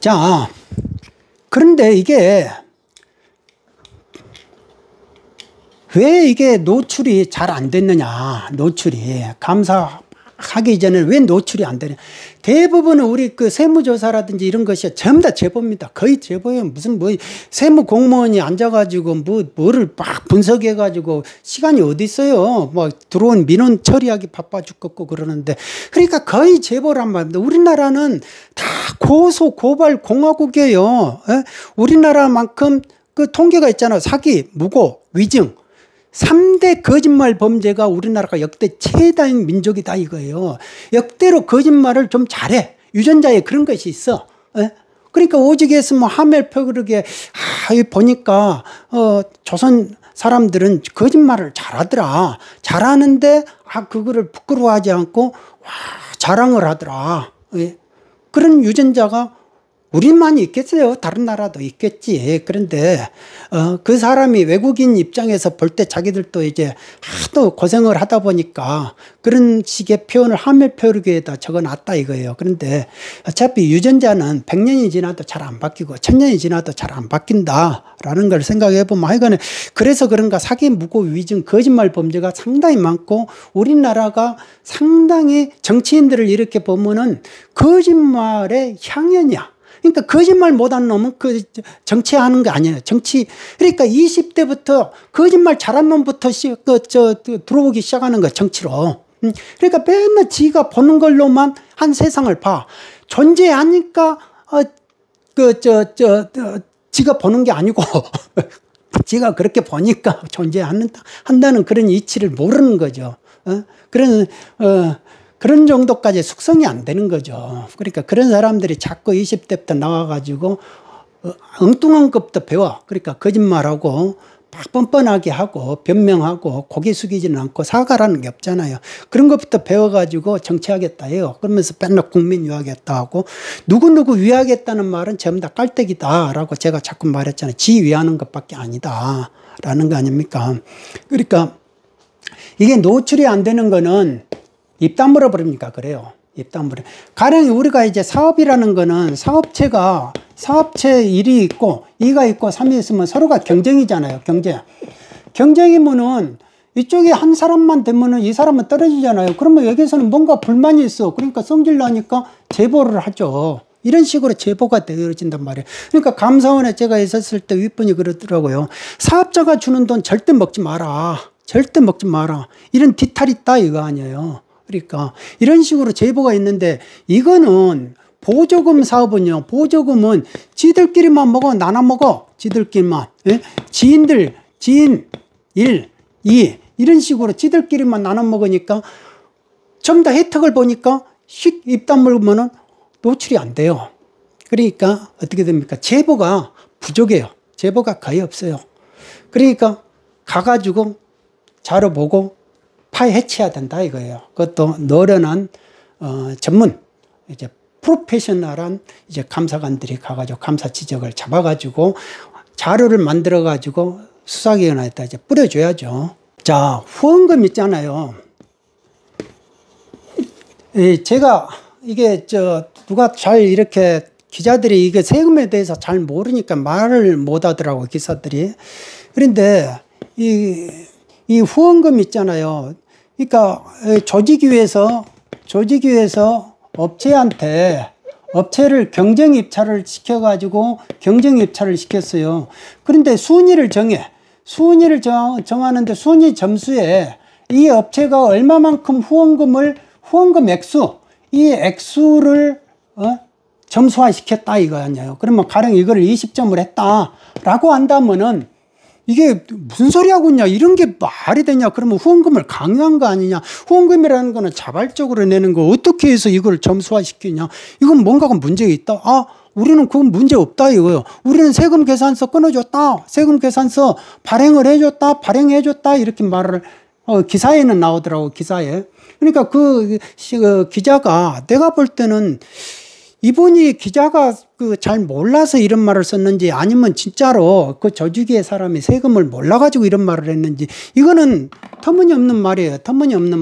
자, 그런데 이게 왜 이게 노출이 잘 안 됐느냐, 노출이. 감사하기 전에 왜 노출이 안 되냐. 대부분은 우리 그 세무조사라든지 이런 것이 전부 다 제보입니다. 거의 제보예요. 무슨 뭐 세무 공무원이 앉아가지고 뭐를 막 분석해가지고 시간이 어디 있어요. 뭐 들어온 민원 처리하기 바빠 죽겠고 그러는데. 그러니까 거의 제보란 말입니다. 우리나라는 다 고소, 고발 공화국이에요. 에? 우리나라만큼 그 통계가 있잖아요. 사기, 무고, 위증. 3대 거짓말 범죄가 우리나라가 역대 최다인 민족이다 이거예요. 역대로 거짓말을 좀 잘해. 유전자에 그런 것이 있어. 에? 그러니까 오직에서 뭐 하멜표 그러게 보니까 조선 사람들은 거짓말을 잘하더라. 잘하는데 그거를 부끄러워하지 않고 자랑을 하더라. 에? 그런 유전자가 우리만 있겠어요. 다른 나라도 있겠지. 그런데 그 사람이 외국인 입장에서 볼 때 자기들도 이제 하도 고생을 하다 보니까 그런 식의 표현을 하멜표기에다 적어놨다 이거예요. 그런데 어차피 유전자는 100년이 지나도 잘 안 바뀌고 1000년이 지나도 잘 안 바뀐다라는 걸 생각해 보면 하여간에 그래서 그런가 사기, 무고, 위증, 거짓말 범죄가 상당히 많고 우리나라가 상당히 정치인들을 이렇게 보면은 거짓말의 향연이야. 그러니까 거짓말 못하는 놈은 그 정치하는 게 아니에요. 정치. 그러니까 20대부터 거짓말 잘한 놈부터 들어오기 시작하는 거야, 정치로. 그러니까 맨날 지가 보는 걸로만 한 세상을 봐. 존재하니까, 지가 보는 게 아니고, 지가 그렇게 보니까 존재한다는 그런 이치를 모르는 거죠. 그런 정도까지 숙성이 안 되는 거죠. 그러니까 그런 사람들이 자꾸 20대부터 나와가지고 엉뚱한 것부터 배워. 그러니까 거짓말하고 막 뻔뻔하게 하고 변명하고 고개 숙이지는 않고 사과라는 게 없잖아요. 그런 것부터 배워가지고 정치하겠다 해요. 그러면서 맨날 국민 위하겠다 하고 누구누구 위하겠다는 말은 전부 다 깔때기다라고 제가 자꾸 말했잖아요. 지 위하는 것밖에 아니다 라는 거 아닙니까? 그러니까 이게 노출이 안 되는 거는 입 다물어 버립니까? 그래요. 입 다물어. 가령 우리가 이제 사업이라는 거는 사업체 1이 있고 2가 있고 3이 있으면 서로가 경쟁이잖아요. 경쟁이면은 이쪽에 한 사람만 되면은 이 사람은 떨어지잖아요. 그러면 여기서는 뭔가 불만이 있어. 그러니까 성질 나니까 제보를 하죠. 이런 식으로 제보가 되어진단 말이에요. 그러니까 감사원에 제가 있었을 때 윗분이 그러더라고요. 사업자가 주는 돈 절대 먹지 마라. 절대 먹지 마라. 이런 디탈이 있다 이거 아니에요. 그러니까 이런 식으로 제보가 있는데 이거는 보조금 사업은요. 보조금은 지들끼리만 먹어. 나눠 먹어. 지들끼리만. 예? 지인 1, 2 이런 식으로 지들끼리만 나눠 먹으니까 좀 더 혜택을 보니까 휙 입 다물면은 노출이 안 돼요. 그러니까 어떻게 됩니까? 제보가 부족해요. 제보가 거의 없어요. 그러니까 가가지고 자료 보고 파헤쳐야 된다 이거예요. 그것도 노련한 전문 이제 프로페셔널한 이제 감사관들이 가가지고 감사 지적을 잡아가지고 자료를 만들어가지고 수사기관에다 이제 뿌려줘야죠. 자, 후원금 있잖아요. 제가 이게 누가 잘 이렇게 기자들이 이게 세금에 대해서 잘 모르니까 말을 못 하더라고 기사들이. 그런데 이 후원금 있잖아요. 그러니까 조직위에서 업체를 경쟁 입찰을 시켜가지고 경쟁 입찰을 시켰어요. 그런데 순위를 정하는데 순위 점수에 이 업체가 얼마만큼 후원금 액수, 이 액수를 점수화 시켰다 이거 아니에요. 그러면 가령 이거를 20점을 했다라고 한다면은 이게 무슨 소리 하고 있냐, 이런 게 말이 되냐. 그러면 후원금을 강요한 거 아니냐. 후원금이라는 거는 자발적으로 내는 거 어떻게 해서 이걸 점수화 시키냐. 이건 뭔가가 문제가 있다. 우리는 그건 문제 없다 이거요. 우리는 세금 계산서 끊어줬다, 세금 계산서 발행을 해줬다, 발행해줬다 이렇게 말을 기사에는 나오더라고. 기사에. 그러니까 그 기자가 내가 볼 때는 이분이 기자가 잘 몰라서 이런 말을 썼는지 아니면 진짜로 그 조직의 사람이 세금을 몰라가지고 이런 말을 했는지, 이거는 터무니없는 말이에요. 터무니없는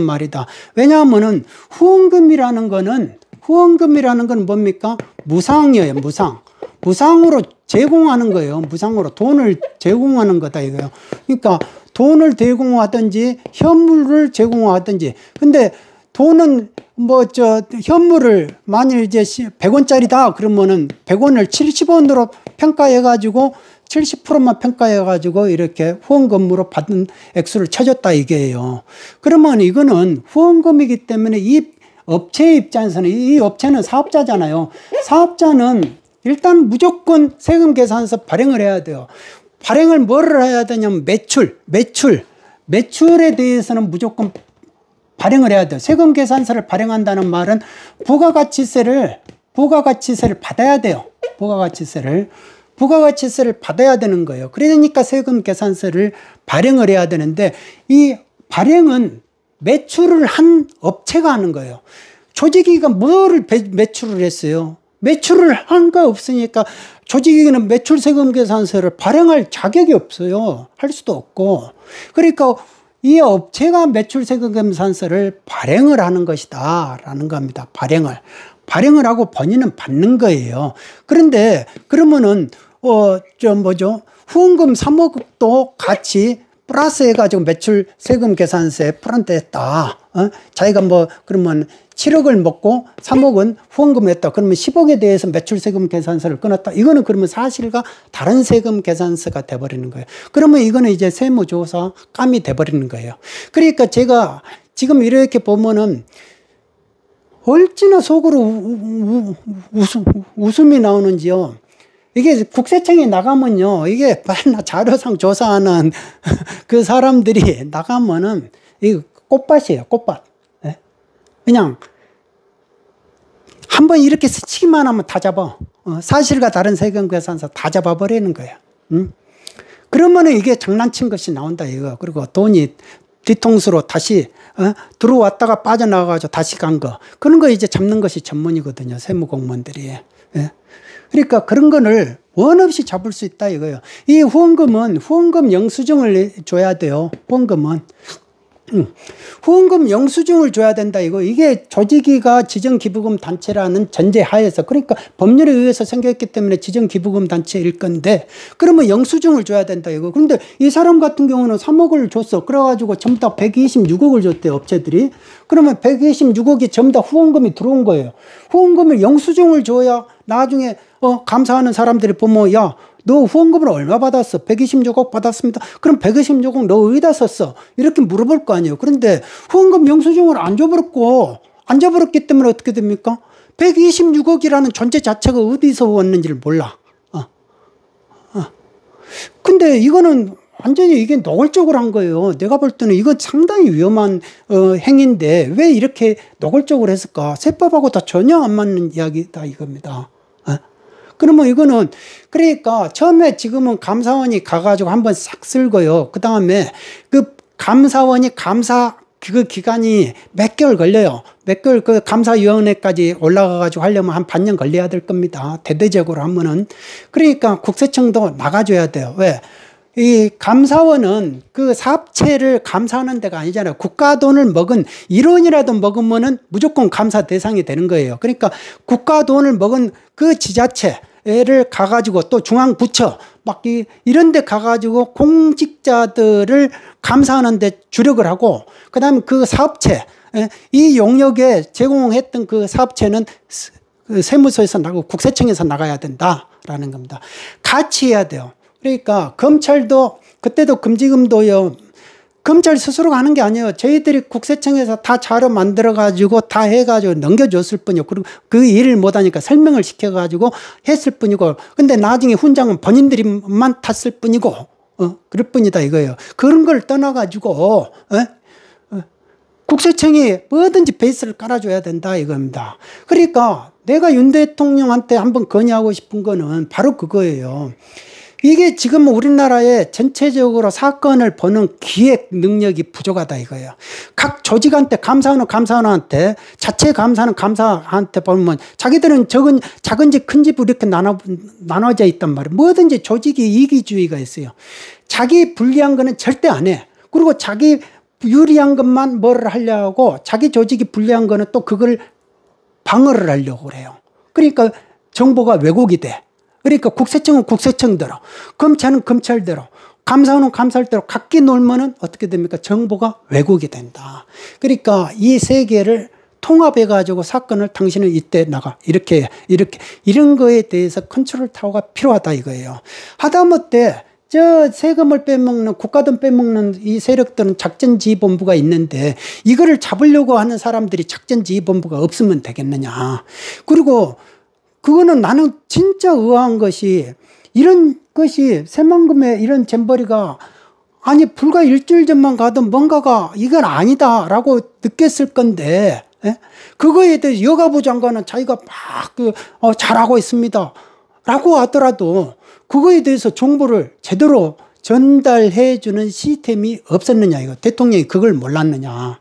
말이다. 왜냐하면은 후원금이라는 거는 후원금이라는 건 뭡니까? 무상이에요, 무상. 무상으로 제공하는 거예요. 무상으로 돈을 제공하는 거다 이거예요. 그러니까 돈을 제공하든지 현물을 제공하든지. 근데 돈은 현물을 만일 이제 100원짜리다 그러면은 100원을 70원으로 평가해 가지고 70%만 평가해 가지고 이렇게 후원금으로 받은 액수를 찾았다 이게요. 그러면 이거는 후원금이기 때문에 이 업체 입장에서는, 이 업체는 사업자잖아요. 사업자는 일단 무조건 세금 계산서 발행을 해야 돼요. 발행을 뭐를 해야 되냐면 매출에 대해서는 무조건 발행을 해야 돼요. 세금 계산서를 발행한다는 말은 부가가치세를 받아야 돼요. 부가가치세를 받아야 되는 거예요. 그러니까 세금 계산서를 발행을 해야 되는데, 이 발행은 매출을 한 업체가 하는 거예요. 조직위가 뭐를 매출을 했어요? 매출을 한 거 없으니까 조직위는 매출세금 계산서를 발행할 자격이 없어요. 할 수도 없고. 그러니까 이 업체가 매출세금 계산서를 발행을 하는 것이다 라는 겁니다. 발행을 하고 본인은 받는 거예요. 그런데 그러면은 후원금 3억도 같이 플러스 해가지고 매출 세금 계산서에 프런트했다. 자기가 그러면 7억을 먹고 3억은 후원금을 했다. 그러면 10억에 대해서 매출 세금 계산서를 끊었다. 이거는 그러면 사실과 다른 세금 계산서가 돼버리는 거예요. 그러면 이거는 이제 세무조사 깜이 돼버리는 거예요. 그러니까 제가 지금 이렇게 보면은 얼마나 속으로 웃음이 나오는지요. 이게 국세청에 나가면요, 이게 자료상 조사하는 그 사람들이 나가면은 이거 꽃밭이에요, 꽃밭. 네? 그냥 한번 이렇게 스치기만 하면 다 잡아. 사실과 다른 세금 계산서 다 잡아버리는 거예요. 그러면은 이게 장난친 것이 나온다 이거. 그리고 돈이 뒤통수로 다시 들어왔다가 빠져나가가지고 다시 간 거. 그런 거 이제 잡는 것이 전문이거든요, 세무공무원들이. 예? 그러니까 그런 거를 원 없이 잡을 수 있다 이거예요. 이 후원금은 후원금 영수증을 줘야 돼요. 후원금 영수증을 줘야 된다 이거. 이게 조직위가 지정기부금 단체라는 전제 하에서, 그러니까 법률에 의해서 생겼기 때문에 지정기부금 단체일 건데, 그러면 영수증을 줘야 된다 이거. 그런데 이 사람 같은 경우는 3억을 줬어. 그래가지고 전부 다 126억을 줬대요, 업체들이. 그러면 126억이 전부 다 후원금이 들어온 거예요. 후원금을 영수증을 줘야 나중에 감사하는 사람들이 보면, 야, 너 후원금을 얼마 받았어? 126억 받았습니다. 그럼 126억 너 어디다 썼어? 이렇게 물어볼 거 아니에요. 그런데 후원금 영수증을 안 줘버렸기 때문에 어떻게 됩니까? 126억이라는 존재 자체가 어디서 왔는지를 몰라. 근데 이거는 완전히 이게 노골적으로 한 거예요. 내가 볼 때는 이건 상당히 위험한 행위인데 왜 이렇게 노골적으로 했을까? 세법하고 다 전혀 안 맞는 이야기다 이겁니다. 그러면 이거는, 그러니까 처음에 지금은 감사원이 가가지고 한번 싹 쓸고요. 그 다음에 그 감사원이 그 기간이 몇 개월 걸려요. 몇 개월 그 감사위원회까지 올라가가지고 하려면 한 반년 걸려야 될 겁니다. 대대적으로 하면은. 그러니까 국세청도 나가줘야 돼요. 왜? 이 감사원은 그 사업체를 감사하는 데가 아니잖아요. 국가 돈을 먹은 1원이라도 먹으면은 무조건 감사 대상이 되는 거예요. 그러니까 국가 돈을 먹은 그 지자체를 가가지고 또 중앙부처 막 이런 데 가가지고 공직자들을 감사하는 데 주력을 하고, 그 다음에 그 사업체, 이 용역에 제공했던 그 사업체는 세무서에서 나가고 국세청에서 나가야 된다라는 겁니다. 같이 해야 돼요. 그러니까 검찰도 그때도 금지금도요. 검찰 스스로가 하는 게 아니에요. 저희들이 국세청에서 다 자료 만들어가지고 다 해가지고 넘겨줬을 뿐이고, 그리고 그 일을 못하니까 설명을 시켜가지고 했을 뿐이고, 근데 나중에 훈장은 본인들이만 탔을 뿐이고, 그럴 뿐이다 이거예요. 그런 걸 떠나가지고, 국세청이 뭐든지 베이스를 깔아줘야 된다 이겁니다. 그러니까 내가 윤 대통령한테 한번 건의하고 싶은 거는 바로 그거예요. 이게 지금 우리나라의 전체적으로 사건을 보는 기획 능력이 부족하다 이거예요. 각 조직한테 감사원한테 자체 감사는 감사한테 보면 자기들은 작은 집 큰 집으로 이렇게 나눠져 있단 말이에요. 뭐든지 조직이 이기주의가 있어요. 자기 불리한 거는 절대 안 해. 그리고 자기 유리한 것만 뭐를 하려고, 자기 조직이 불리한 거는 또 그걸 방어를 하려고 그래요. 그러니까 정보가 왜곡이 돼. 그러니까 국세청은 국세청대로, 검찰은 검찰대로, 감사원은 감사대로 각기 놀면은 어떻게 됩니까? 정보가 왜곡이 된다. 그러니까 이 세계를 통합해가지고 사건을 당신은 이때 나가. 이렇게. 이런 거에 대해서 컨트롤 타워가 필요하다 이거예요. 하다못해 저 세금을 빼먹는, 국가돈 빼먹는 이 세력들은 작전지휘본부가 있는데 이거를 잡으려고 하는 사람들이 작전지휘본부가 없으면 되겠느냐. 그리고 그거는 나는 진짜 의아한 것이 이런 것이 새만금의 이런 잼버리가 아니 불과 일주일 전만 가도 뭔가가 이건 아니다라고 느꼈을 건데 예? 그거에 대해서 여가부 장관은 자기가 막 잘하고 있습니다 라고 하더라도 그거에 대해서 정보를 제대로 전달해 주는 시스템이 없었느냐 이거. 대통령이 그걸 몰랐느냐.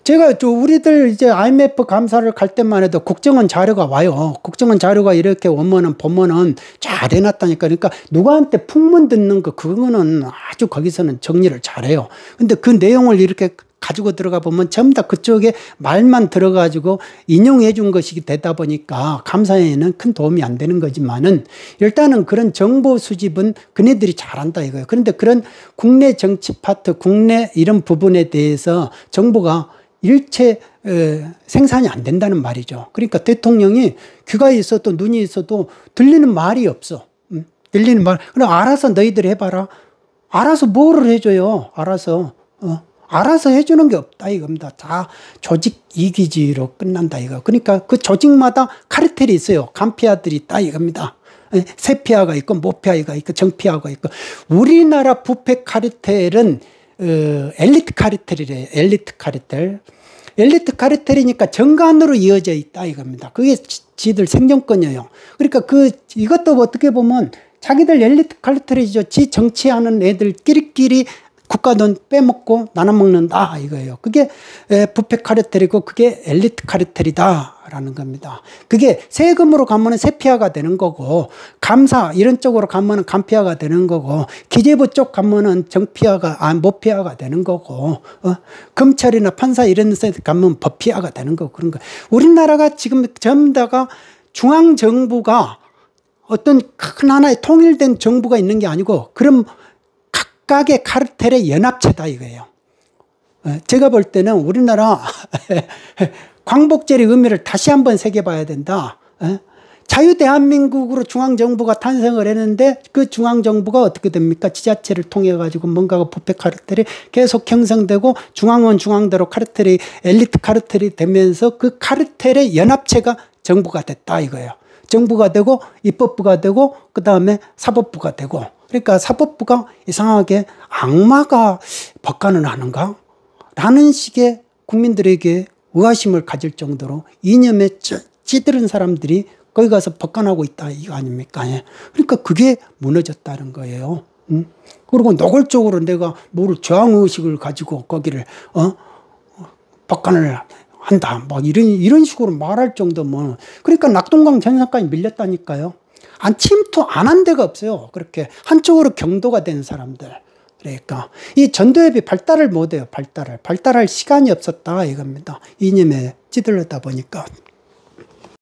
제가 우리들 이제 IMF 감사를 갈 때만 해도 국정원 자료가 와요. 국정원 자료가 이렇게 보면은 잘 해놨다니까. 그러니까 누구한테 풍문 듣는 거 그거는 아주 거기서는 정리를 잘해요. 근데 그 내용을 이렇게 가지고 들어가 보면 전부 다 그쪽에 말만 들어가지고 인용해 준 것이 되다 보니까 감사에는 큰 도움이 안 되는 거지만은 일단은 그런 정보 수집은 그네들이 잘한다 이거예요. 그런데 그런 국내 정치 파트, 국내 이런 부분에 대해서 정보가 일체 생산이 안 된다는 말이죠. 그러니까 대통령이 귀가 있어도 눈이 있어도 들리는 말이 없어. 들리는 말. 그럼 알아서 너희들 해봐라. 알아서 뭐를 해줘요. 알아서 해주는 게 없다 이겁니다. 다 조직 이기주의로 끝난다 이거. 그러니까 그 조직마다 카르텔이 있어요. 간피아들이 있다 이겁니다. 세피아가 있고 모피아가 있고 정피아가 있고. 우리나라 부패 카르텔은 엘리트 카르텔이래요. 엘리트 카르텔. 엘리트 카르텔이니까 정관으로 이어져 있다 이겁니다. 그게 지들 생존권이에요. 그러니까 이것도 어떻게 보면 자기들 엘리트 카르텔이죠. 지 정치하는 애들끼리끼리 국가돈 빼먹고 나눠먹는다 이거예요. 그게 부패 카르텔이고 그게 엘리트 카르텔이다라는 겁니다. 그게 세금으로 가면은 세피아가 되는 거고 감사 이런 쪽으로 가면은 간피아가 되는 거고 기재부 쪽 가면은 모피아가 되는 거고 검찰이나 판사 이런 데 가면 법피아가 되는 거고 그런 거. 우리나라가 지금 전부 다가 중앙정부가 어떤 큰 하나의 통일된 정부가 있는 게 아니고 그럼 각각의 카르텔의 연합체다 이거예요. 제가 볼 때는 우리나라 광복절의 의미를 다시 한번 새겨봐야 된다. 자유대한민국으로 중앙정부가 탄생을 했는데 그 중앙정부가 어떻게 됩니까? 지자체를 통해 가지고 뭔가가 부패 카르텔이 계속 형성되고 중앙원 중앙대로 카르텔이 엘리트 카르텔이 되면서 그 카르텔의 연합체가 정부가 됐다 이거예요. 정부가 되고 입법부가 되고 그다음에 사법부가 되고 그러니까 사법부가 이상하게 악마가 법관을 하는가? 라는 식의 국민들에게 의아심을 가질 정도로 이념에 찌들은 사람들이 거기 가서 법관하고 있다 이거 아닙니까? 그러니까 그게 무너졌다는 거예요. 그리고 노골적으로 내가 저항의식을 가지고 거기를 법관을 한다 막 이런 식으로 말할 정도면 그러니까 낙동강 전선까지 밀렸다니까요. 침투 안 한 데가 없어요. 그렇게 한쪽으로 경도가 된 사람들. 그러니까 이 전두엽이 발달을 못해요. 발달할 시간이 없었다 이겁니다. 이념에 찌들렸다 보니까.